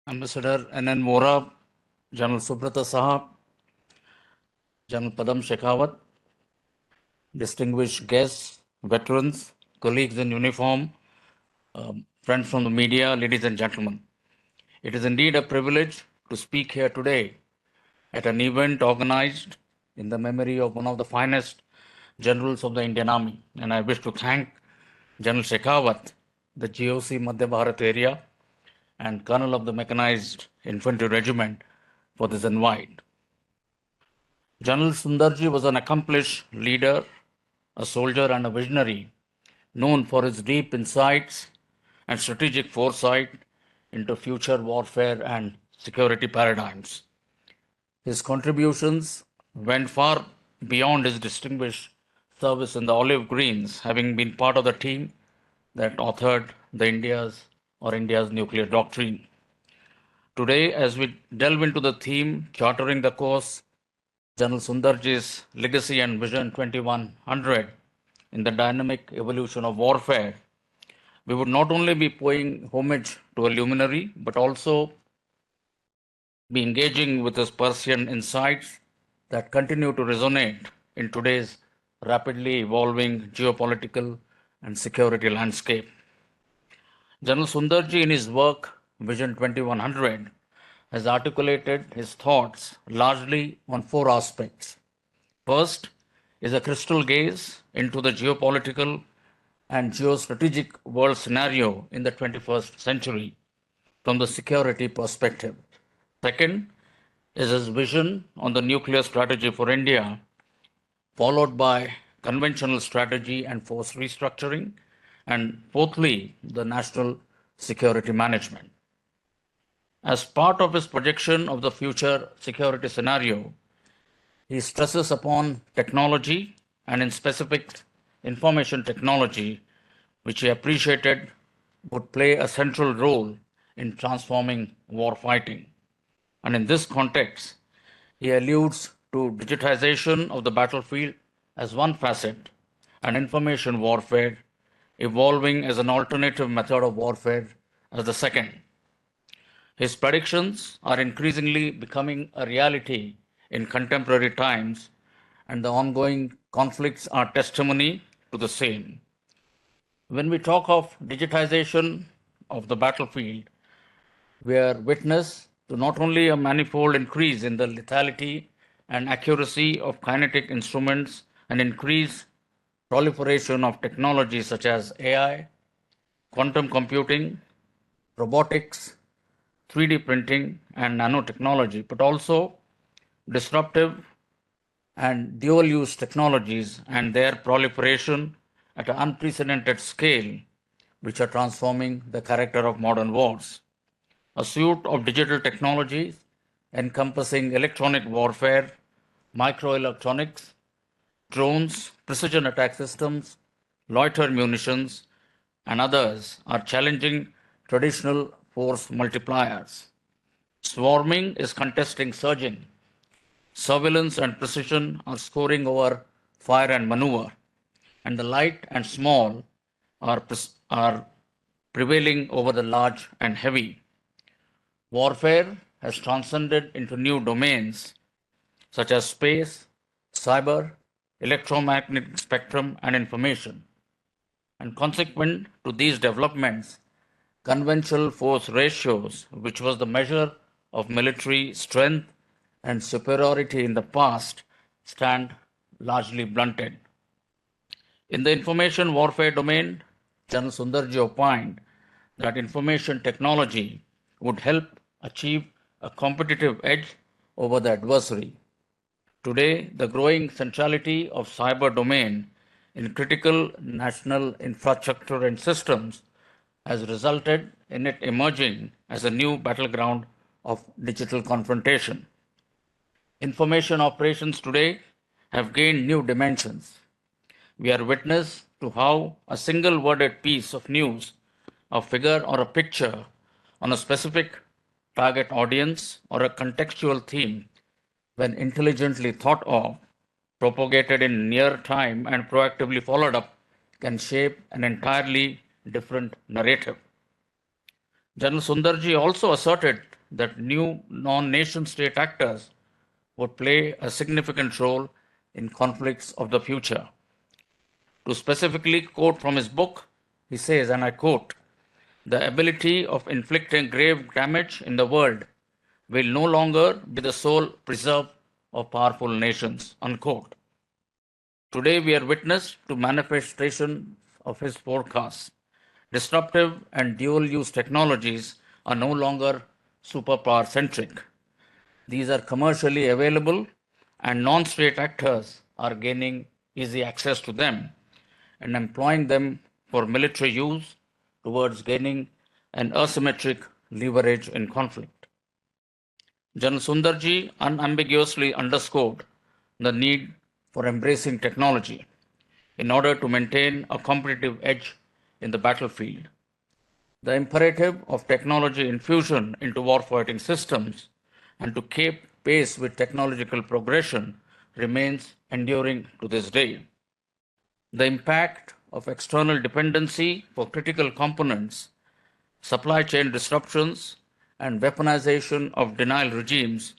Ambassador N.N. Vora, General Subrata Sahab, General Padam Shekhawat, distinguished guests, veterans, colleagues in uniform, friends from the media, ladies and gentlemen. It is indeed a privilege to speak here today at an event organized in the memory of one of the finest generals of the Indian Army. And I wish to thank General Shekhawat, the GOC Madhya Bharat area, and Colonel of the Mechanized Infantry Regiment for this invite. General Sundarji was an accomplished leader, a soldier, and a visionary, known for his deep insights and strategic foresight into future warfare and security paradigms. His contributions went far beyond his distinguished service in the Olive Greens, having been part of the team that authored India's nuclear doctrine. Today, as we delve into the theme chartering the course, General Sundarji's legacy and vision 2100 in the dynamic evolution of warfare, we would not only be paying homage to a luminary, but also be engaging with his Persian insights that continue to resonate in today's rapidly evolving geopolitical and security landscape. General Sundarji, in his work Vision 2100, has articulated his thoughts largely on four aspects. First is a crystal gaze into the geopolitical and geostrategic world scenario in the 21st century from the security perspective. Second is his vision on the nuclear strategy for India, followed by conventional strategy and force restructuring, and fourthly, the national security management. As part of his projection of the future security scenario, he stresses upon technology and, in specific, information technology, which he appreciated would play a central role in transforming warfighting. And in this context, he alludes to digitization of the battlefield as one facet and information warfare evolving as an alternative method of warfare as the second. His predictions are increasingly becoming a reality in contemporary times, and the ongoing conflicts are testimony to the same. When we talk of digitization of the battlefield, we are witness to not only a manifold increase in the lethality and accuracy of kinetic instruments and increased proliferation of technologies such as AI, quantum computing, robotics, 3D printing, and nanotechnology, but also disruptive and dual use technologies and their proliferation at an unprecedented scale, which are transforming the character of modern wars. A suite of digital technologies encompassing electronic warfare, microelectronics, drones, precision attack systems, loiter munitions, and others are challenging traditional force multipliers. Swarming is contesting surging. Surveillance and precision are scoring over fire and maneuver, and the light and small are prevailing over the large and heavy. Warfare has transcended into new domains such as space, cyber, electromagnetic spectrum, and information. And consequent to these developments, conventional force ratios, which was the measure of military strength and superiority in the past, stand largely blunted. In the information warfare domain, General Sundarji opined that information technology would help achieve a competitive edge over the adversary. Today, the growing centrality of cyber domain in critical national infrastructure and systems has resulted in it emerging as a new battleground of digital confrontation. Information operations today have gained new dimensions. We are witness to how a single worded piece of news, a figure or a picture on a specific target audience or a contextual theme, when intelligently thought of, propagated in near time, and proactively followed up, can shape an entirely different narrative. General Sundarji also asserted that new non-nation state actors would play a significant role in conflicts of the future. To specifically quote from his book, he says, and I quote, "The ability of inflicting grave damage in the world will no longer be the sole preserve of powerful nations." Unquote. Today we are witness to manifestation of his forecasts. Disruptive and dual-use technologies are no longer superpower centric. These are commercially available, and non state actors are gaining easy access to them and employing them for military use towards gaining an asymmetric leverage in conflict. General Sundarji unambiguously underscored the need for embracing technology in order to maintain a competitive edge in the battlefield. The imperative of technology infusion into warfighting systems and to keep pace with technological progression remains enduring to this day. The impact of external dependency for critical components, supply chain disruptions, and weaponization of denial regimes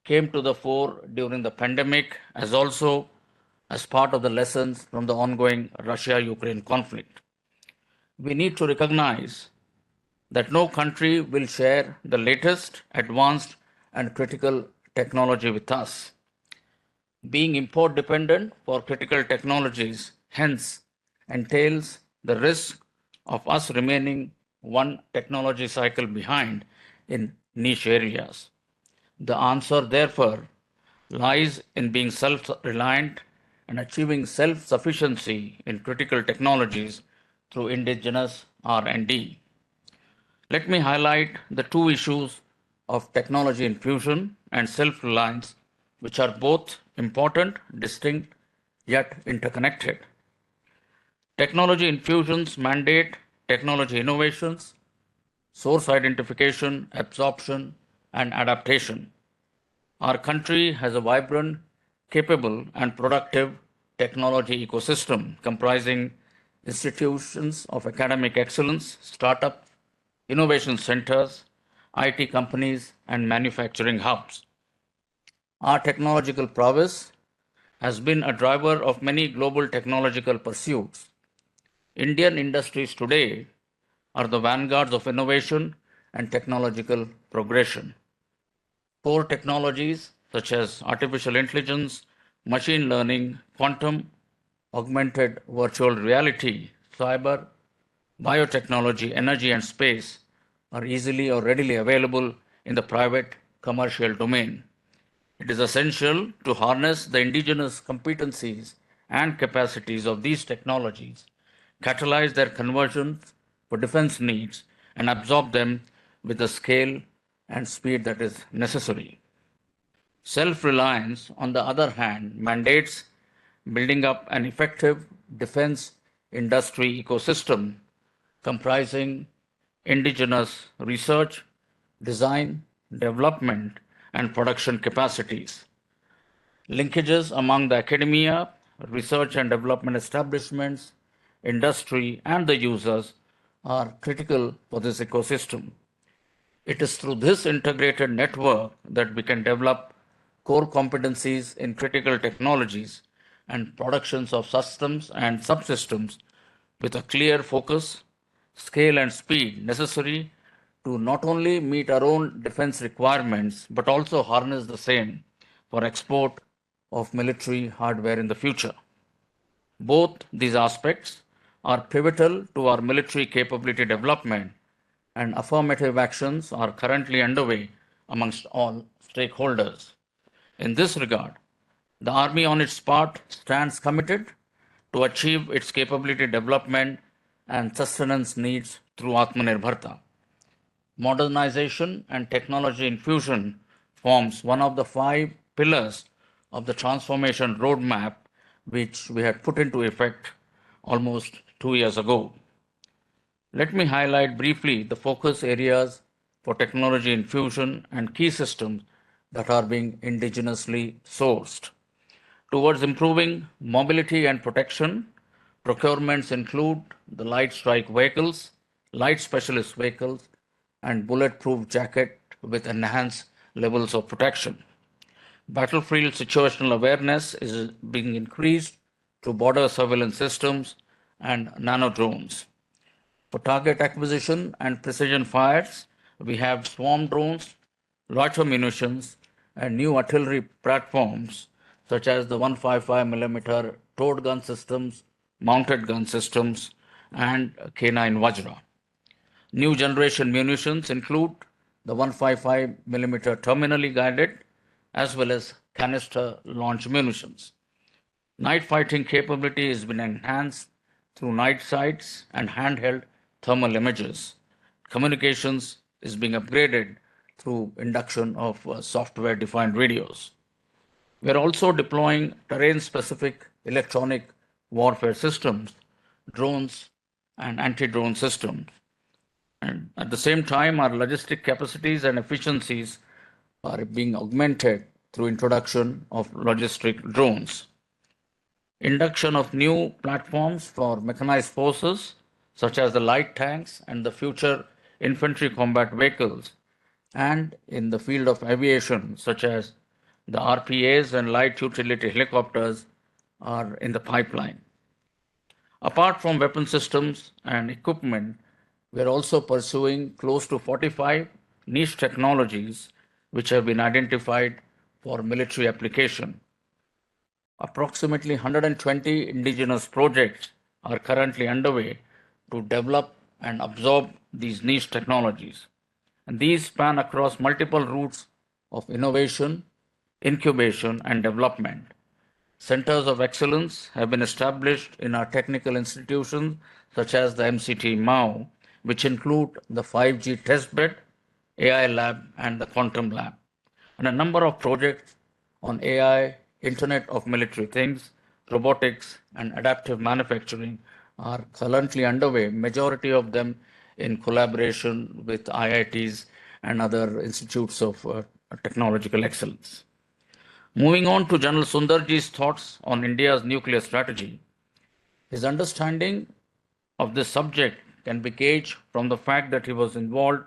came to the fore during the pandemic as also as part of the lessons from the ongoing Russia Ukraine conflict. We need to recognize that no country will share the latest, advanced, and critical technology with us. Being import dependent for critical technologies, hence, entails the risk of us remaining one technology cycle behind in niche areas. The answer, therefore, lies in being self reliant and achieving self sufficiency in critical technologies through indigenous R&D. Let me highlight the two issues of technology infusion and self reliance, which are both important, distinct, yet interconnected. Technology infusions mandate technology innovations, source identification, absorption, and adaptation. Our country has a vibrant, capable, and productive technology ecosystem comprising institutions of academic excellence, startup innovation centers, IT companies, and manufacturing hubs. Our technological prowess has been a driver of many global technological pursuits. Indian industries today are the vanguards of innovation and technological progression. Core technologies such as artificial intelligence, machine learning, quantum, augmented virtual reality, cyber, biotechnology, energy, and space are easily or readily available in the private commercial domain. It is essential to harness the indigenous competencies and capacities of these technologies, catalyze their conversion for defense needs, and absorb them with the scale and speed that is necessary. Self reliance, on the other hand, mandates building up an effective defense industry ecosystem comprising indigenous research, design, development, and production capacities. Linkages among the academia, research and development establishments, industry, and the users are critical for this ecosystem. It is through this integrated network that we can develop core competencies in critical technologies and productions of systems and subsystems with a clear focus, scale, and speed necessary to not only meet our own defense requirements but also harness the same for export of military hardware in the future. Both these aspects are pivotal to our military capability development, and affirmative actions are currently underway amongst all stakeholders. In this regard, the Army, on its part, stands committed to achieve its capability development and sustenance needs through Atmanirbharta. Modernization and technology infusion forms one of the five pillars of the transformation roadmap which we had put into effect almost 2 years ago. Let me highlight briefly the focus areas for technology infusion and key systems that are being indigenously sourced. Towards improving mobility and protection, procurements include the light strike vehicles, light specialist vehicles, and bulletproof jacket with enhanced levels of protection. Battlefield situational awareness is being increased through border surveillance systems and nano drones. For target acquisition and precision fires, we have swarm drones, larger munitions, and new artillery platforms such as the 155mm towed gun systems, mounted gun systems, and K9 Vajra. New generation munitions include the 155mm terminally guided as well as canister launch munitions. Night fighting capability has been enhanced through night sights and handheld thermal images. Communications is being upgraded through induction of software defined radios. We are also deploying terrain specific electronic warfare systems, drones, and anti drone systems. And at the same time, our logistic capacities and efficiencies are being augmented through introduction of logistic drones. Induction of new platforms for mechanized forces, such as the light tanks and the future infantry combat vehicles, and in the field of aviation, such as the RPAs and light utility helicopters, are in the pipeline. Apart from weapon systems and equipment, we are also pursuing close to 45 niche technologies which have been identified for military application. Approximately 120 indigenous projects are currently underway to develop and absorb these niche technologies. And these span across multiple routes of innovation, incubation, and development. Centers of excellence have been established in our technical institutions, such as the MCT MAU, which include the 5G testbed, AI lab, and the quantum lab. And a number of projects on AI, Internet of Military Things, robotics, and adaptive manufacturing are currently underway, majority of them in collaboration with IITs and other institutes of technological excellence. Moving on to General Sundarji's thoughts on India's nuclear strategy, his understanding of this subject can be gauged from the fact that he was involved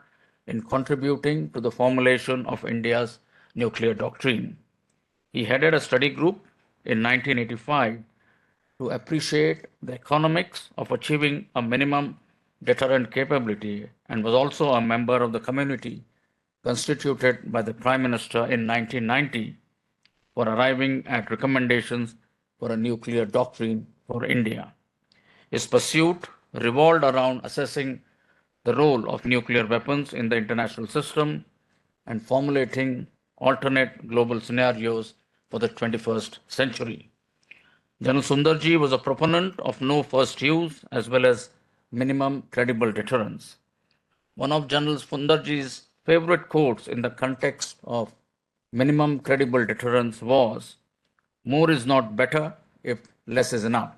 in contributing to the formulation of India's nuclear doctrine. He headed a study group in 1985 to appreciate the economics of achieving a minimum deterrent capability and was also a member of the committee constituted by the Prime Minister in 1990 for arriving at recommendations for a nuclear doctrine for India. His pursuit revolved around assessing the role of nuclear weapons in the international system and formulating alternate global scenarios for the 21st century. General Sundarji was a proponent of no first use as well as minimum credible deterrence. One of General Sundarji's favorite quotes in the context of minimum credible deterrence was, "More is not better if less is enough."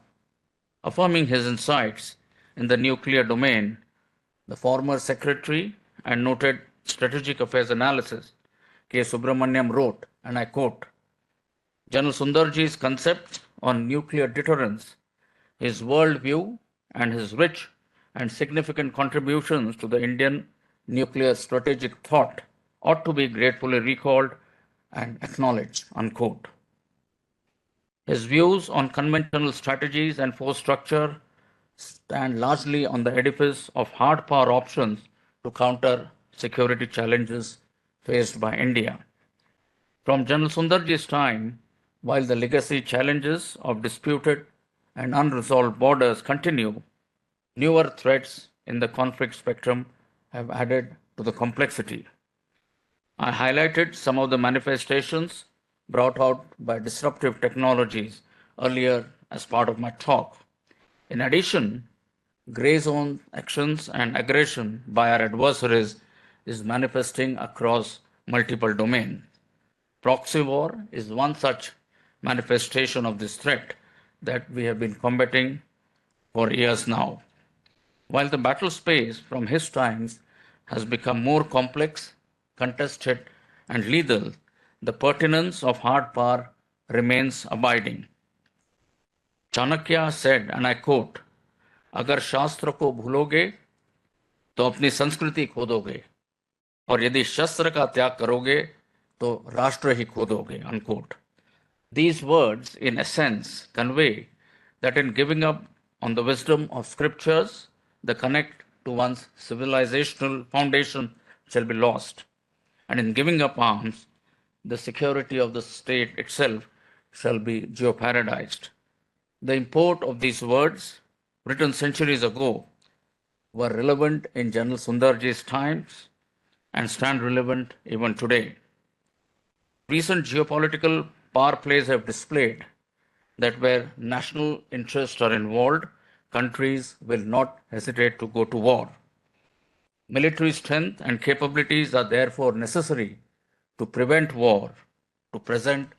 Affirming his insights in the nuclear domain, the former secretary and noted strategic affairs analysis K. Subramaniam wrote, and I quote, General Sundarji's concepts on nuclear deterrence, his worldview, and his rich and significant contributions to the Indian nuclear strategic thought ought to be gratefully recalled and acknowledged. Unquote. His views on conventional strategies and force structure stand largely on the edifice of hard power options to counter security challenges faced by India. From General Sundarji's time, while the legacy challenges of disputed and unresolved borders continue, newer threats in the conflict spectrum have added to the complexity. I highlighted some of the manifestations brought out by disruptive technologies earlier as part of my talk. In addition, gray zone actions and aggression by our adversaries is manifesting across multiple domains. Proxy war is one such manifestation of this threat that we have been combating for years now. While the battle space from his times has become more complex, contested, and lethal, the pertinence of hard power remains abiding. Chanakya said, and I quote, "अगर शास्त्र को भूलोगे तो अपनी संस्कृति खो दोगे." और यदि शस्त्र का त्याग करोगे तो राष्ट्र ही खो दोगे, unquote. These words, in essence, convey that in giving up on the wisdom of scriptures, the connect to one's civilizational foundation shall be lost, and in giving up arms, the security of the state itself shall be jeopardized. The import of these words, written centuries ago, were relevant in General Sundarji's times and stand relevant even today. Recent geopolitical power plays have displayed that where national interests are involved, countries will not hesitate to go to war. Military strength and capabilities are therefore necessary to prevent war, to present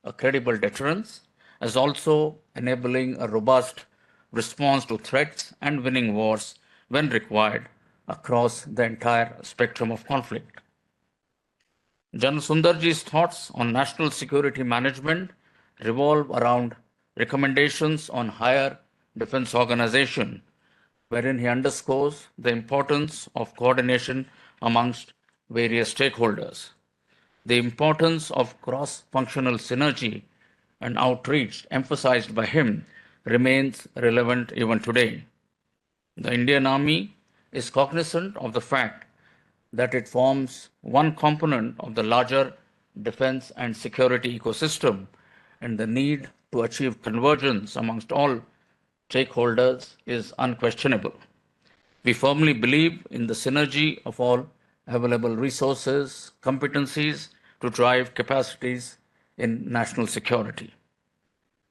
a credible deterrence, as also enabling a robust response to threats and winning wars when required across the entire spectrum of conflict. General Sundarji's thoughts on national security management revolve around recommendations on higher defense organization, wherein he underscores the importance of coordination amongst various stakeholders. The importance of cross functional synergy and outreach emphasized by him remains relevant even today. The Indian Army is cognizant of the fact that it forms one component of the larger defense and security ecosystem, and the need to achieve convergence amongst all stakeholders is unquestionable. We firmly believe in the synergy of all available resources, competencies to drive capacities in national security.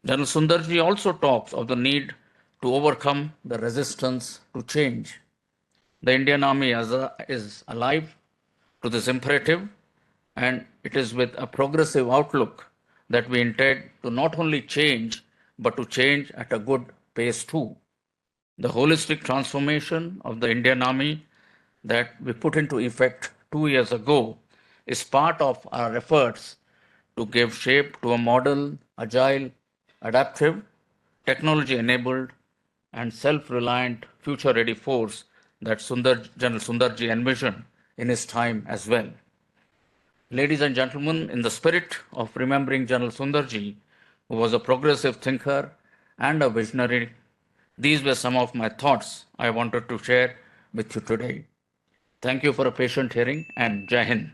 General Sundarji also talks of the need to overcome the resistance to change. The Indian Army is alive to this imperative, and it is with a progressive outlook that we intend to not only change, but to change at a good pace too. The holistic transformation of the Indian Army that we put into effect 2 years ago is part of our efforts to give shape to a modern, agile, adaptive, technology enabled, and self reliant, future ready force that General Sundarji envisioned in his time as well. Ladies and gentlemen, in the spirit of remembering General Sundarji, who was a progressive thinker and a visionary, these were some of my thoughts I wanted to share with you today. Thank you for a patient hearing, and Jai Hind.